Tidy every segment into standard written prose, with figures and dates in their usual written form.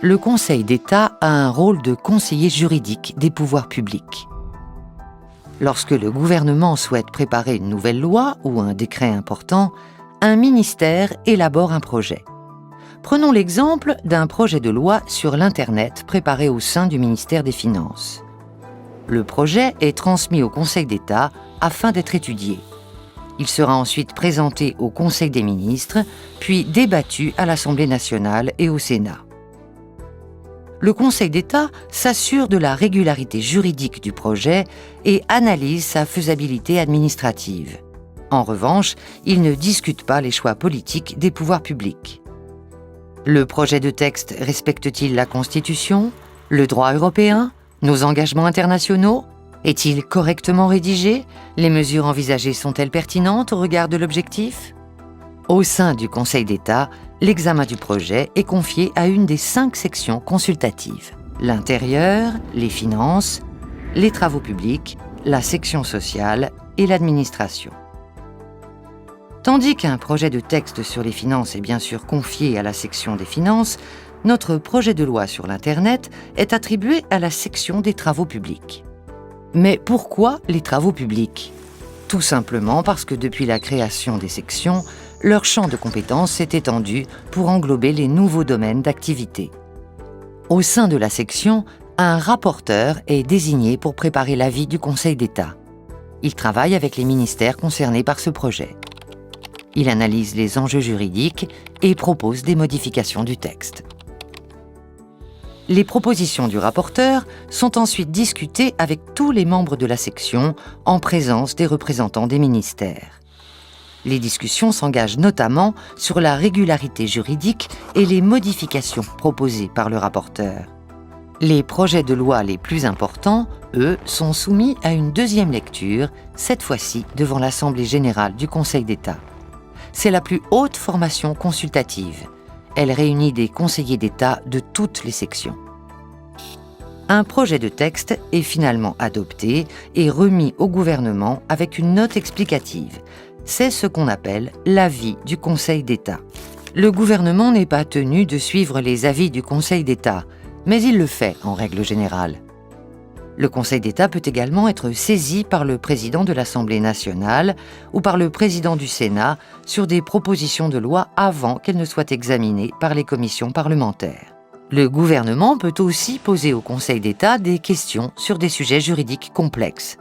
le Conseil d'État a un rôle de conseiller juridique des pouvoirs publics. Lorsque le gouvernement souhaite préparer une nouvelle loi ou un décret important, un ministère élabore un projet. Prenons l'exemple d'un projet de loi sur l'Internet préparé au sein du ministère des Finances. Le projet est transmis au Conseil d'État afin d'être étudié. Il sera ensuite présenté au Conseil des ministres, puis débattu à l'Assemblée nationale et au Sénat. Le Conseil d'État s'assure de la régularité juridique du projet et analyse sa faisabilité administrative. En revanche, il ne discute pas les choix politiques des pouvoirs publics. Le projet de texte respecte-t-il la Constitution, le droit européen, nos engagements internationaux ? Est-il correctement rédigé ? Les mesures envisagées sont-elles pertinentes au regard de l'objectif ? Au sein du Conseil d'État, l'examen du projet est confié à une des 5 sections consultatives: l'intérieur, les finances, les travaux publics, la section sociale et l'administration. Tandis qu'un projet de texte sur les finances est bien sûr confié à la section des finances, notre projet de loi sur l'Internet est attribué à la section des travaux publics. Mais pourquoi les travaux publics ? Tout simplement parce que depuis la création des sections, leur champ de compétences s'est étendu pour englober les nouveaux domaines d'activité. Au sein de la section, un rapporteur est désigné pour préparer l'avis du Conseil d'État. Il travaille avec les ministères concernés par ce projet. Il analyse les enjeux juridiques et propose des modifications du texte. Les propositions du rapporteur sont ensuite discutées avec tous les membres de la section en présence des représentants des ministères. Les discussions s'engagent notamment sur la régularité juridique et les modifications proposées par le rapporteur. Les projets de loi les plus importants, eux, sont soumis à une deuxième lecture, cette fois-ci devant l'Assemblée générale du Conseil d'État. C'est la plus haute formation consultative. Elle réunit des conseillers d'État de toutes les sections. Un projet de texte est finalement adopté et remis au gouvernement avec une note explicative. C'est ce qu'on appelle l'avis du Conseil d'État. Le gouvernement n'est pas tenu de suivre les avis du Conseil d'État, mais il le fait en règle générale. Le Conseil d'État peut également être saisi par le président de l'Assemblée nationale ou par le président du Sénat sur des propositions de loi avant qu'elles ne soient examinées par les commissions parlementaires. Le gouvernement peut aussi poser au Conseil d'État des questions sur des sujets juridiques complexes.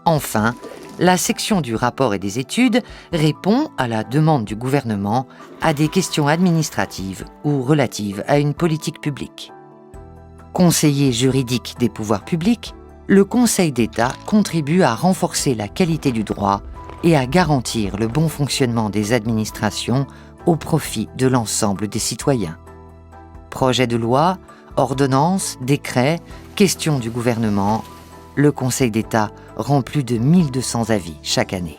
Enfin, la section du rapport et des études répond, à la demande du gouvernement, à des questions administratives ou relatives à une politique publique. Conseiller juridique des pouvoirs publics, le Conseil d'État contribue à renforcer la qualité du droit et à garantir le bon fonctionnement des administrations au profit de l'ensemble des citoyens. Projets de loi, ordonnances, décrets, questions du gouvernement, le Conseil d'État rend plus de 1200 avis chaque année.